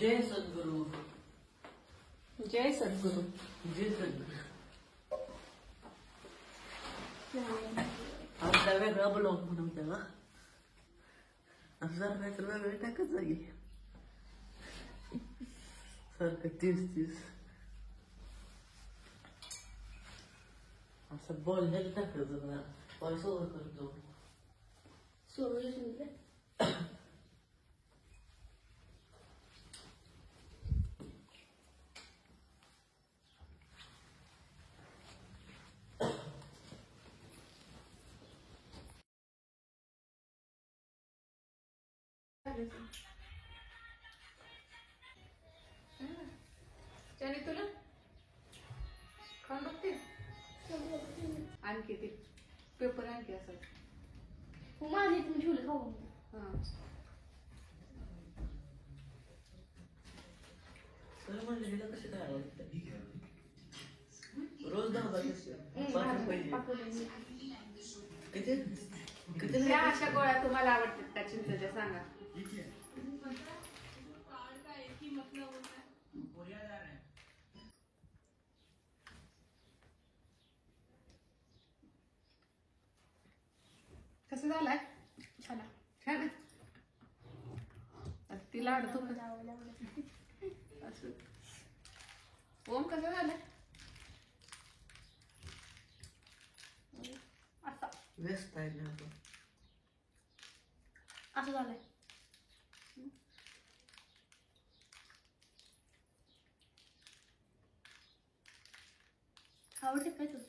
जय सद्गुरु, जय सद्गुरु, जय सद्गुरु. आपला वेगळा ब्लॉग म्हणून त्याला असं काहीतरी वेगळं टाकत जाईल सारखं 30 असं बोलण्याचं टाकायचं ना. व्हॉइस ओव्हर करतो त्याने तुला खाऊन बघते आणखी ते पेपर आणखी असं माझे तुम्ही ठेवले खाऊ. तर म्हणजे हिला कशी काय आवडतं रोज 10 पाहिजे किती किती अशा गोळ्या तुम्हाला आवडतात का चिंचेच्या सांगा. कसं झालाय छान छान तिला आवडतो असं. ओम कसं झालंय असं व्यस्त आहे ना तो. असं झालंय. आवडते काय तुला?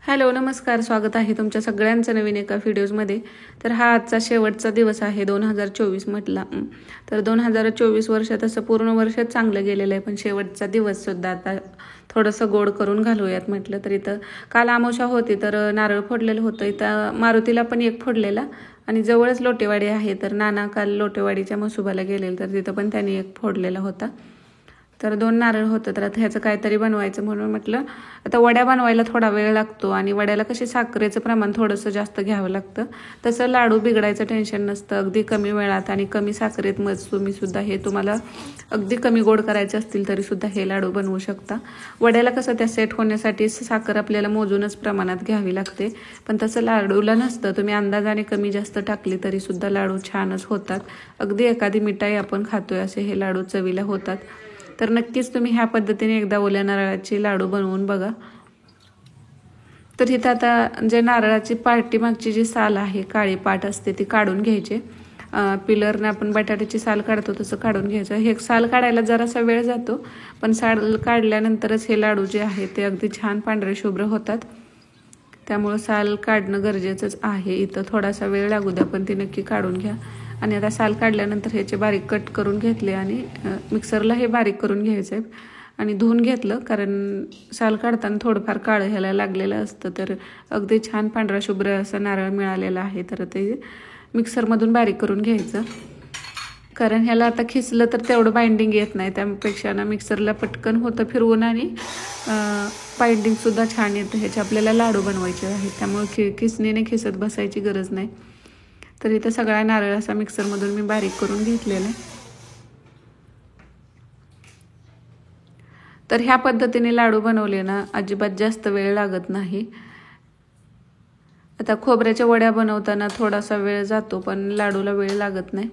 हॅलो नमस्कार, स्वागत आहे तुमच्या सगळ्यांचं नवीन एका व्हिडिओजमध्ये. तर हा आजचा शेवटचा दिवस आहे 2024 म्हटला. तर 2024 वर्षात असं पूर्ण वर्ष चांगलं गेलेलं आहे, पण शेवटचा दिवस सुद्धा आता थोडंसं गोड करून घालूयात म्हटलं. तर इथं काल अमावस्या होती तर नारळ फोडलेलं होतं. इथं मारुतीला पण एक फोडलेला आणि जवळच लोटेवाडी आहे. तर नाना काल लोटेवाडीच्या मसुबाला गेलेले तर तिथं पण त्यांनी एक फोडलेला होता. तर 2 नारळ होतं. तर आता ह्याचं काहीतरी बनवायचं म्हणून म्हटलं आता वड्या बनवायला थोडा वेळ लागतो आणि वड्याला कशी साखरेचं प्रमाण थोडंसं जास्त घ्यावं लागतं. तसं लाडू बिघडायचं टेन्शन नसतं. अगदी कमी वेळात आणि कमी साखरेत मग तुम्ही सुद्धा हे तुम्हाला अगदी कमी गोड करायचे असतील तरी सुद्धा हे लाडू बनवू शकता. वड्याला कसं त्या सेट होण्यासाठी साखर आपल्याला मोजूनच प्रमाणात घ्यावी लागते, पण तसं लाडूला नसतं. तुम्ही अंदाजाने कमी जास्त टाकली तरी सुद्धा लाडू छानच होतात. अगदी एखादी मिठाई आपण खातोय असे हे लाडू चवीला होतात. तर नक्कीच तुम्ही ह्या पद्धतीने एकदा ओल्या नारळाचे लाडू बनवून बघा. तर इथं आता जे नारळाची पाठीमागची जी साल आहे, काळी पाट असते ती काढून घ्यायची. पिलरने आपण बटाट्याची साल काढतो तसं काढून घ्यायचं. हे साल काढायला जरासा वेळ जातो, पण साल काढल्यानंतरच हे लाडू जे आहेत ते अगदी छान पांढरे शुभ्र होतात. त्यामुळं साल काढणं गरजेचंच आहे. इथं थोडासा वेळ लागू द्या, पण ती नक्की काढून घ्या. आणि आता साल काढल्यानंतर ह्याचे बारीक कट करून घेतले आणि मिक्सरला हे बारीक करून घ्यायचं आहे आणि धुवून घेतलं, कारण साल काढताना थोडंफार काळं ह्याला लागलेलं असतं. तर अगदी छान पांढरा शुभ्र असं नारळ मिळालेला आहे. तर ते मिक्सरमधून बारीक करून घ्यायचं, कारण ह्याला आता खिसलं तर तेवढं बाइंडिंग येत नाही. त्यापेक्षा ना मिक्सरला पटकन होतं फिरवून आणि बाइंडिंगसुद्धा छान येतं. ह्याचे आपल्याला लाडू बनवायचे आहेत, त्यामुळे खिसणीने खिसत बसायची गरज नाही. तर इथं सगळा नारळ असा मिक्सरमधून मी बारीक करून घेतलेला आहे. तर ह्या पद्धतीने लाडू बनवले ना अजिबात जास्त वेळ लागत नाही. आता खोबऱ्याच्या वड्या बनवताना थोडासा वेळ जातो, पण लाडूला वेळ लागत नाही.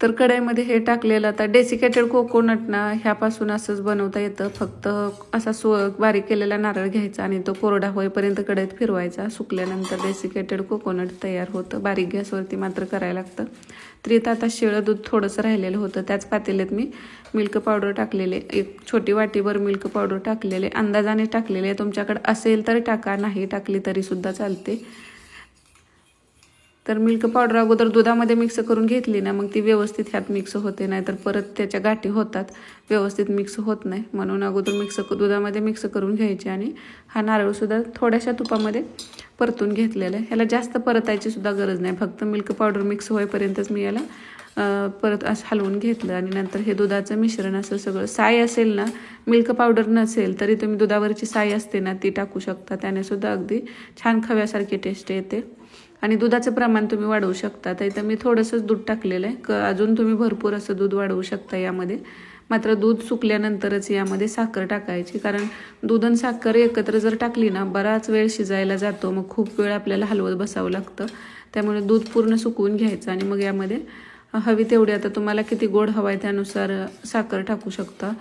तर कढईमध्ये हे टाकलेलं आता डेसिकेटेड कोकोनट ना ह्यापासून असंच बनवता येतं. फक्त असा बारीक केलेला नारळ घ्यायचा आणि तो कोरडा होईपर्यंत कढईत फिरवायचा. सुकल्यानंतर डेसिकेटेड कोकोनट तयार होतं. बारीक गॅसवरती मात्र करायला लागतं. तरी आता शिळं दूध थोडंसं राहिलेलं होतं. त्याच पातेल्यात मी मिल्क पावडर टाकलेले, एक छोटी वाटीभर मिल्क पावडर टाकलेले, अंदाजाने टाकलेले. तुमच्याकडे असेल तर टाका, नाही टाकली तरी सुद्धा चालते. तर मिल्क पावडर अगोदर दुधामध्ये मिक्स करून घेतली ना मग ती व्यवस्थित ह्यात मिक्स होते, नाहीतर परत त्याच्या गाठी होतात, व्यवस्थित मिक्स होत नाही. म्हणून अगोदर दुधामध्ये मिक्स करून घ्यायचे. आणि हा नारळसुद्धा थोड्याशा तुपामध्ये परतून घेतलेला आहे. ह्याला जास्त परतायची सुद्धा गरज नाही, फक्त मिल्क पावडर मिक्स होईपर्यंतच मी याला परत असं हलवून घेतलं. आणि नंतर हे दुधाचं मिश्रण असं सगळं, साय असेल ना, मिल्क पावडर नसेल तरी तुम्ही दुधावरची साय असते ना ती टाकू शकता, त्याने सुद्धा अगदी छान खव्यासारखी टेस्ट येते. आणि दुधाचं प्रमाण तुम्ही वाढवू शकता. तर इथं मी थोडंसंच दूध टाकलेलं आहे. अजून तुम्ही भरपूर असं दूध वाढवू शकता यामध्ये. मात्र दूध सुकल्यानंतरच यामध्ये साखर टाकायची, कारण दूध आणि साखर एकत्र जर टाकली ना बराच वेळ शिजायला जातो, मग खूप वेळ आपल्याला हलवत बसावं लागतं. त्यामुळे दूध पूर्ण सुकवून घ्यायचं आणि मग यामध्ये हवी तेवढी, आता तुम्हाला किती गोड हवा आहे त्यानुसार साखर टाकू शकता.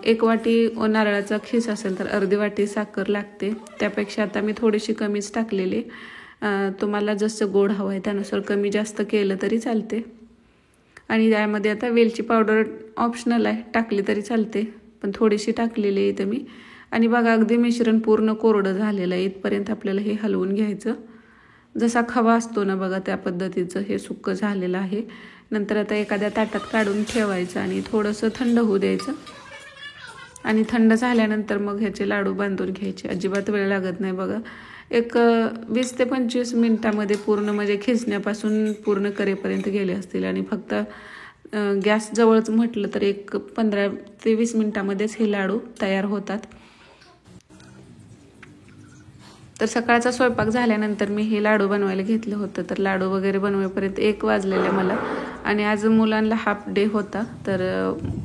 1 वाटी नारळाचा खीस असेल तर अर्धी वाटी साखर लागते. त्यापेक्षा आता मी थोडीशी कमीच टाकलेली. तुम्हाला जसं गोड हवं आहे त्यानुसार कमी जास्त केलं तरी चालते. आणि यामध्ये आता वेलची पावडर ऑप्शनल आहे, टाकली तरी चालते, पण थोडीशी टाकलेली आहे इथं मी. आणि बघा अगदी मिश्रण पूर्ण कोरडं झालेलं आहे. इथपर्यंत आपल्याला हे हलवून घ्यायचं. जसा खवा असतो ना बघा त्या पद्धतीचं हे सुक्क झालेलं आहे. नंतर आता एखाद्या ताटात काढून ठेवायचं आणि थोडंसं थंड होऊ द्यायचं. आणि थंड झाल्यानंतर मग ह्याचे लाडू बांधून घ्यायचे. अजिबात वेळ लागत नाही बघा. एक 20 ते 25 मिनटामध्ये पूर्ण म्हणजे खिसण्यापासून पूर्ण करेपर्यंत गेले असतील. आणि फक्त गॅस जवळच म्हटलं तर एक 15 ते 20 मिनटामध्येच हे लाडू तयार होतात. तर सकाळचा स्वयंपाक झाल्यानंतर मी हे लाडू बनवायला घेतलं होतं. तर लाडू वगैरे बनवेपर्यंत 1 वाजलेले मला. आणि आज मुलांना हाफ डे होता, तर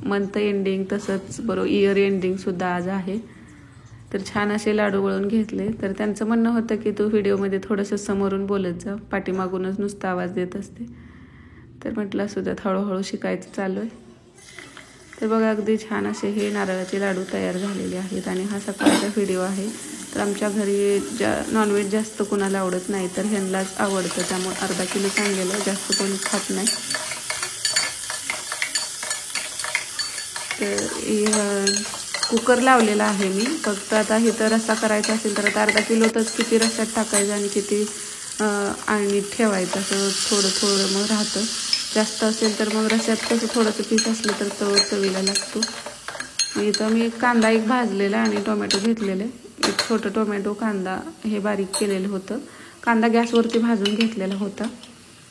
मंथ एंडिंग तसंच बरोबर इयर एंडिंगसुद्धा आज आहे. तर छान असे लाडू वळून घेतले. तर त्यांचं म्हणणं होतं की तू व्हिडिओमध्ये थोडंसं समोरून बोलत जा, पाठीमागूनच नुसता आवाज देत असते. तर म्हटलं सुद्धा हळूहळू शिकायचं चालू आहे. तर बघा अगदी छान असे हे नारळाचे लाडू तयार झालेले आहेत. आणि हा सकाळचा व्हिडिओ आहे. तर आमच्या घरी नॉनव्हेज जास्त कोणाला आवडत नाही, तर ह्यांनाच आवडतं, त्यामुळे अर्धा किलो आणलेलं, जास्त कोणी खात नाही. तर कुकर लावलेला आहे मी. फक्त आता हे तर रस्सा करायचा असेल तर आता अर्धा किलोतच किती रस्स्यात टाकायचं आणि किती आणि ठेवायचं असं थोडं थोडं मग राहतं. जास्त असेल तर मग रस्स्यात कसं थोडंसं पीस असलं तर चवीला लागतो. इथं मी कांदा एक भाजलेला आणि टोमॅटो घेतलेले. एक छोटं टोमॅटो, कांदा हे बारीक केलेलं होतं. कांदा गॅसवरती भाजून घेतलेला होता.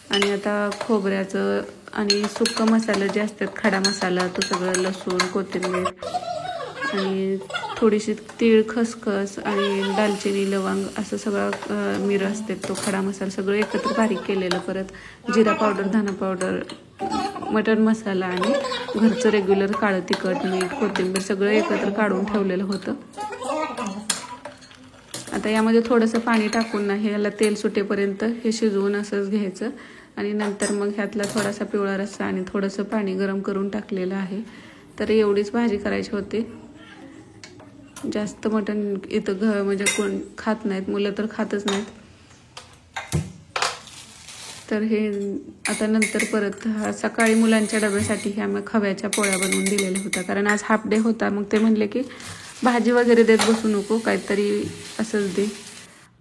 आणि आता खोबऱ्याचं आणि सुक्का मसाला जे असतात, खडा मसाला, तो सगळं लसूण, कोथिंबीर आणि थोडीशी तीळ, खसखस आणि दालचिनी, लवंग असं सगळं मिरं असते, तो खडा मसाला सगळं एकत्र बारीक केलेलं. परत जिरा पावडर, धना पावडर, मटण मसाला आणि घरचं रेग्युलर काळं तिखट, मीठ, कोथिंबीर सगळं एकत्र काढून ठेवलेलं होतं. आता यामध्ये थोडंसं पाणी टाकून ना ह्याला तेल सुटेपर्यंत हे शिजवून असंच घ्यायचं. आणि नंतर मग ह्यातला थोडासा पिवळा रस्सा आणि थोडंसं पाणी गरम करून टाकलेलं आहे. तर एवढीच भाजी करायची होती. जास्त मटण इथं म्हणजे कोण खात नाहीत, मुलं तर खातच नाहीत. तर हे आता नंतर परत सकाळी मुलांच्या डब्यासाठी हे आम्ही खव्याच्या पोळ्या बनवून दिलेल्या होत्या, कारण आज हाफ डे होता. मग ते म्हणले की भाजी वगैरे देत बसू नको, काहीतरी असंच दे.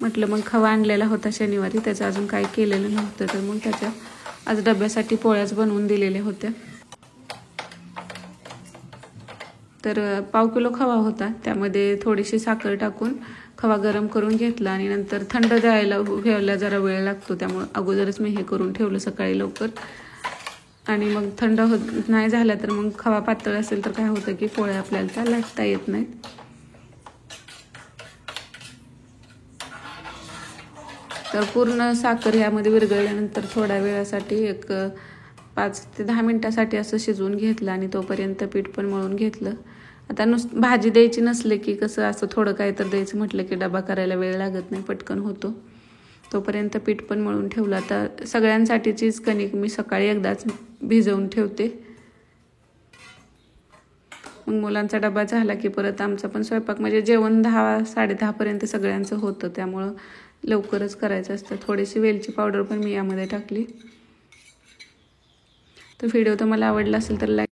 म्हटलं मग खवा आणलेला होता शनिवारी, त्याचं अजून काही केलेलं नव्हतं, तर मग त्याच्या आज डब्यासाठी पोळ्याच बनवून दिलेल्या होत्या. तर 1/2 किलो खवा होता, त्यामध्ये थोडीशी साखर टाकून खवा गरम करून घेतला. आणि नंतर थंड व्हायला जरा वेळ लागतो, त्यामुळे अगोदरच मी हे करून ठेवलं सकाळी लवकर. आणि मग थंड नाही झाला तर मग खवा पातळ असेल तर काय होतं की पोळ्या आपल्याला लाटता येत नाहीत. तर पूर्ण साखर यामध्ये विरघळल्यानंतर थोड्या वेळासाठी एक 5 ते 10 मिनिटासाठी असं शिजवून घेतलं. आणि तोपर्यंत पीठ पण मळून घेतलं. आता भाजी द्यायची नसले की कसं असं थोडं काय तर द्यायचं म्हटलं की डबा करायला वेळ लागत नाही, पटकन होतो. तोपर्यंत पीठ पण मळून ठेवलं. आता सगळ्यांसाठीचीच कणिक मी सकाळी एकदाच भिजवून ठेवते. मग मुलांचा डबा झाला की परत आमचा पण स्वयंपाक, म्हणजे जेवण 10-10:30 सगळ्यांचं होतं, त्यामुळं लवकरच करायचं असतं. थोडीशी वेलची पावडर पण मी यामध्ये टाकली. तर व्हिडिओ तुम्हाला आवडला असेल तर लाईक